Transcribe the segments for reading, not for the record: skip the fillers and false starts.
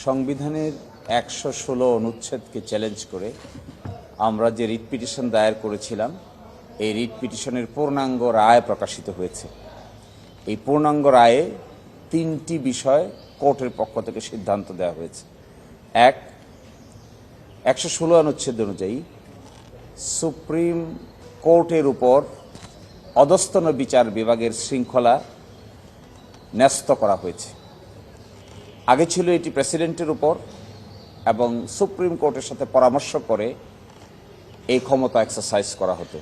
সংবিধানের ১১৬ অনুচ্ছেদকে চ্যালেঞ্জ করে আমরা যে রিট পিটিশন দায়ের করেছিলাম, এই রিট পিটিশনের পূর্ণাঙ্গ রায় প্রকাশিত হয়েছে। এই পূর্ণাঙ্গ রায়ে ৩টি বিষয় কোর্টের পক্ষ থেকে সিদ্ধান্ত দেওয়া হয়েছে। এক, ১১৬ অনুচ্ছেদ অনুযায়ী সুপ্রিম কোর্টের উপর অধস্তন বিচার বিভাগের শৃঙ্খলা ন্যস্ত করা হয়েছে। আগে ছিল এটি প্রেসিডেন্টের উপর, এবং সুপ্রিম কোর্টের সাথে পরামর্শ করে এই ক্ষমতা এক্সারসাইজ করা হতো।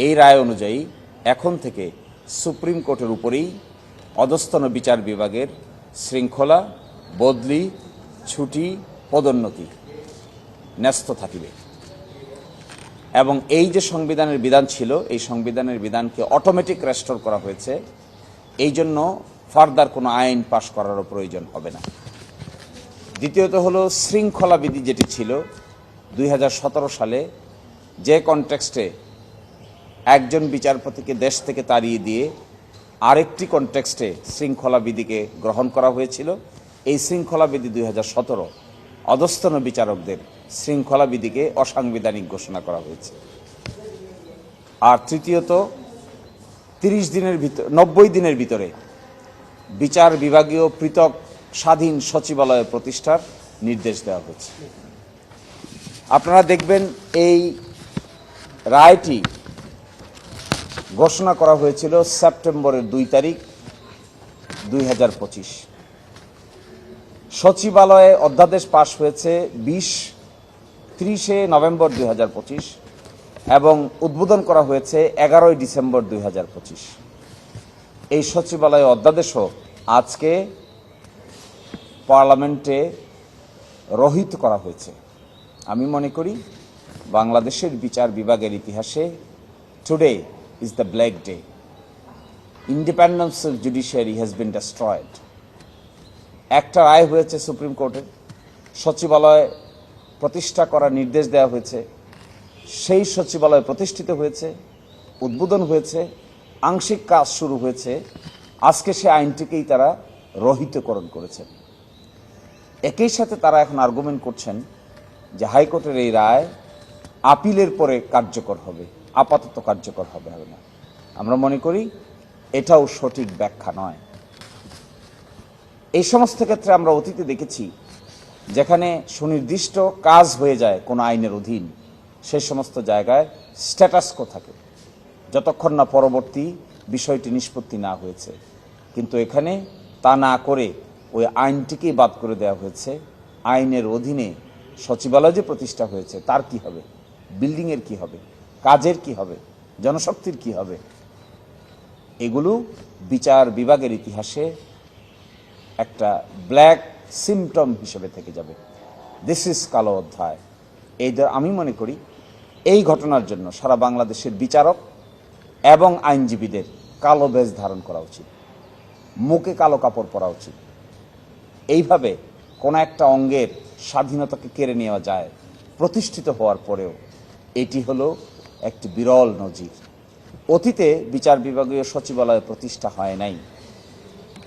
এই রায় অনুযায়ী এখন থেকে সুপ্রিম কোর্টের উপরেই অধস্তন বিচার বিভাগের শৃঙ্খলা, বদলি, ছুটি, পদোন্নতি ন্যস্ত থাকিবে। এবং এই যে সংবিধানের বিধান ছিল, এই সংবিধানের বিধানকে অটোমেটিক রেস্টোর করা হয়েছে। এই জন্য ফার্দার কোনো আইন পাশ করারও প্রয়োজন হবে না। দ্বিতীয়ত হলো শৃঙ্খলা বিধি, যেটি ছিল ২০১৭ সালে, যে কনটেক্সটে একজন বিচারপতিকে দেশ থেকে তাড়িয়ে দিয়ে আরেকটি কনটেক্সটে শৃঙ্খলা বিধিকে গ্রহণ করা হয়েছিল। এই শৃঙ্খলা বিধি ২০১৭ অধস্তন বিচারকদের শৃঙ্খলা বিধিকে অসাংবিধানিক ঘোষণা করা হয়েছে। আর তৃতীয়ত ৯০ দিনের ভিতরে বিচার বিভাগীয় পৃথক স্বাধীন সচিবালয় প্রতিষ্ঠার নির্দেশ দেওয়া হয়েছে। আপনারা দেখবেন এই রায়টি ঘোষণা করা হয়েছিল সেপ্টেম্বরের ২ তারিখ ২০২৫। সচিবালয়ে অধ্যাদেশ পাশ হয়েছে ৩০ নভেম্বর ২০২৫ এবং উদ্বোধন করা হয়েছে ১১ ডিসেম্বর ২০২৫। এই সচিবালয় অধ্যাদেশও আজকে পার্লামেন্টে রহিত করা হয়েছে। আমি মনে করি বাংলাদেশের বিচার বিভাগের ইতিহাসে today is the black day. Independence of judiciary has been destroyed. একটা রায় হয়েছে সুপ্রিম কোর্টের, সচিবালয় প্রতিষ্ঠা করার নির্দেশ দেওয়া হয়েছে। সেই সচিবালয় প্রতিষ্ঠিত হয়েছে, উদ্বোধন হয়েছে, আংশিক কাজ শুরু হয়েছে। আজকে সে আইনটিকেই তারা রহিতকরণ করেছেন। একই সাথে তারা এখন আর্গুমেন্ট করছেন যে হাইকোর্টের এই রায় আপিলের পরে কার্যকর হবে, আপাতত কার্যকর হবে না। আমরা মনে করি এটাও সঠিক ব্যাখ্যা নয়। এই সমস্ত ক্ষেত্রে আমরা অতীতে দেখেছি, যেখানে সুনির্দিষ্ট কাজ হয়ে যায় কোনো আইনের অধীন, সেই সমস্ত জায়গায় স্ট্যাটাস কো থাকে যতক্ষণ না পরবর্তী বিষয়টি নিষ্পত্তি না হয়েছে। কিন্তু এখানে তা না করে ওই আইনটিকেই বাদ করে দেওয়া হয়েছে। আইনের অধীনে সচিবালয় যে প্রতিষ্ঠা হয়েছে তার কি হবে, বিল্ডিংয়ের কি হবে, কাজের কি হবে, জনশক্তির কি হবে, এগুলো বিচার বিভাগের ইতিহাসে একটা ব্ল্যাক সিমটম হিসেবে থেকে যাবে। দিস ইজ কালো অধ্যায়। আমি মনে করি এই ঘটনার জন্য সারা বাংলাদেশের বিচারক এবং আইনজীবীদের কালো বেশ ধারণ করা উচিত, মুখে কালো কাপড় পরা উচিত। এইভাবে কোনো একটা অঙ্গের স্বাধীনতাকে কেড়ে নেওয়া যায় প্রতিষ্ঠিত হওয়ার পরেও। এটি হলো একটি বিরল নজির। অতীতে বিচার বিভাগীয় সচিবালয় প্রতিষ্ঠা হয় নাই,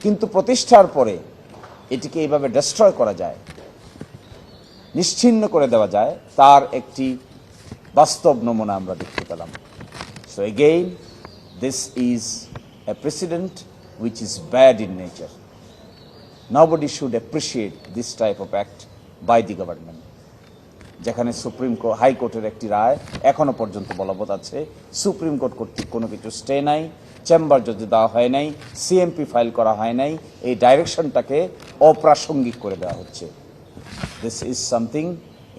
কিন্তু প্রতিষ্ঠার পরে এটিকে এইভাবে ডেস্ট্রয় করা যায়, নিশ্চিহ্ন করে দেওয়া যায়, তার একটি বাস্তব নমুনা আমরা দেখতে পেলাম। So again, this is a president which is bad in nature. Nobody should appreciate this type of act by the government. যেখানে হাইকোর্টের একটি রায় এখনো পর্যন্ত বলবৎ আছে, সুপ্রিম কোর্ট কর্তৃক কোনো কিছু স্টে নাই, চেম্বার জজে দেওয়া হয় নাই, সিএমপি ফাইল করা হয় নাই, এই ডাইরেকশনটাকে অপ্রাসঙ্গিক করে দেওয়া হচ্ছে। This is something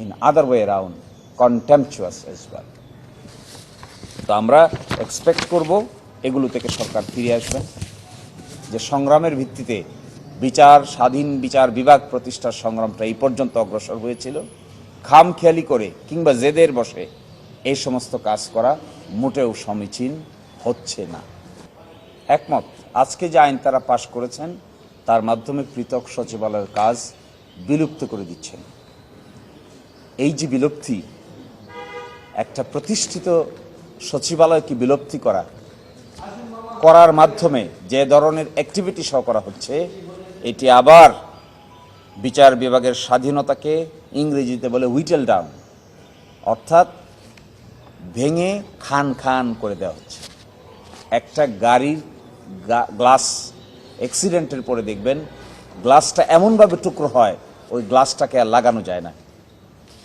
in other way around contemptuous as well. তো আমরা এক্সপেক্ট করব এগুলো থেকে সরকার ফিরে আসবেন, যে সংগ্রামের ভিত্তিতে স্বাধীন বিচার বিভাগ প্রতিষ্ঠার সংগ্রামটা এই পর্যন্ত অগ্রসর হয়েছিল। খামখেয়ালি করে কিংবা জেদের বসে এই সমস্ত কাজ করা মোটেও সমীচীন হচ্ছে না। একমত, আজকে যে আইন তারা পাশ করেছেন তার মাধ্যমে পৃথক সচিবালয়ের কাজ বিলুপ্ত করে দিচ্ছেন। এই যে বিলুপ্তি, একটা প্রতিষ্ঠিত সচিবালয়কে বিলুপ্তি করার মাধ্যমে যে ধরনের অ্যাক্টিভিটি সহ করা হচ্ছে, এটি আবার বিচার বিভাগের স্বাধীনতাকে ইংরেজিতে বলে হুইটেল ডাউন, অর্থাৎ ভেঙে খান খান করে দেওয়া হচ্ছে। একটা গাড়ির গ্লাস অ্যাক্সিডেন্টের পরে দেখবেন গ্লাসটা এমনভাবে টুকরো হয় ওই গ্লাসটাকে আর লাগানো যায় না।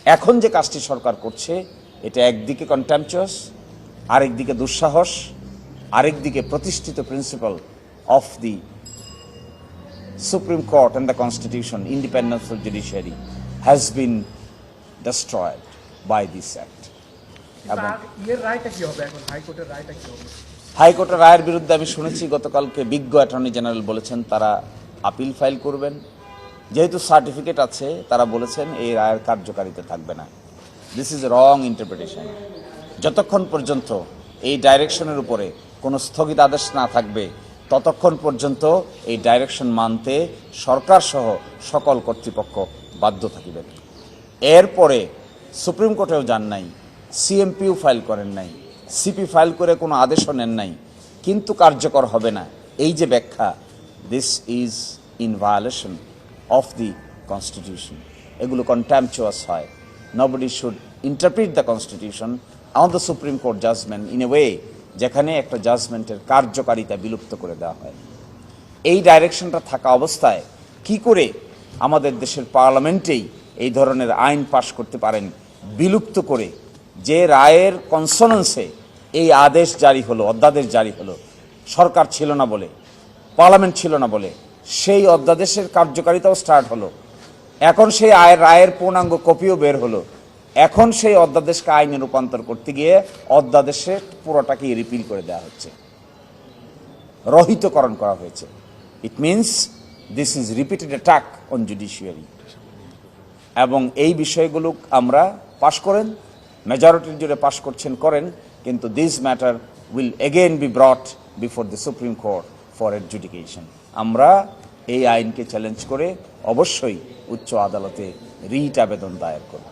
এখন যে কাজটি সরকার করছে এটা একদিকে কন্টেম্পচুয়াস, আরেকদিকে দুঃসাহস, আরেকদিকে প্রতিষ্ঠিত principal of the Supreme Court and the Constitution, independence of judiciary, has been destroyed by this act. এবং হাইকোর্টের রায়ের বিরুদ্ধে আমি শুনেছি গতকালকে বিজ্ঞ অ্যাটর্নি জেনারেল বলেছেন তারা আপিল ফাইল করবেন। যেহেতু সার্টিফিকেট আছে তারা বলেছেন এই রায়ের কার্যকারিতা থাকবে না। This is wrong interpretation. যতক্ষণ পর্যন্ত এই ডাইরেকশনের উপরে কোনো স্থগিতাদেশ না থাকবে ততক্ষণ পর্যন্ত এই ডাইরেকশন মানতে সরকার সহ সকল কর্তৃপক্ষ বাধ্য থাকিবেন। এরপরে সুপ্রিম কোর্টেও যান নাই, সিএমপিও ফাইল করেন নাই, সিপি ফাইল করে কোনো আদেশও নেন নাই, কিন্তু কার্যকর হবে না এই যে ব্যাখ্যা, this is in violation of the constitution. এগুলো কন্টেম্পচুয়াস হয়। Nobody should interpret the constitution on the supreme court judgment in a way যেখানে একটা জাজমেন্টের কার্যকারিতা বিলুপ্ত করে দেওয়া হয়। এই ডাইরেকশনটা থাকা অবস্থায় কি করে আমাদের দেশের পার্লামেন্টেই এই ধরনের আইন পাশ করতে পারেন বিলুপ্ত করে? যে রায়ের কনসোনেন্সে এই আদেশ জারি হলো, অধ্যাদেশ জারি হলো, সরকার ছিল না বলে, পার্লামেন্ট ছিল না বলে, সেই অধ্যাদেশের কার্যকারিতাও স্টার্ট হলো। এখন সেই রায়ের পূর্ণাঙ্গ কপিও বের হলো। এখন সেই অধ্যাদেশকে আইনে রূপান্তর করতে গিয়ে অধ্যাদেশে পুরোটাকেই রিপিল করে দেওয়া হচ্ছে, রহিতকরণ করা হয়েছে। It means this is repeated attack on judiciary. এবং এই বিষয়গুলো আমরা পাশ করেন, মেজরিটির জুড়ে পাশ করছেন করেন, কিন্তু this matter will again be brought before the supreme Court for adjudication. আমরা এই আইনকে চ্যালেঞ্জ করে অবশ্যই উচ্চ আদালতে রিট আবেদন দায়ের করব।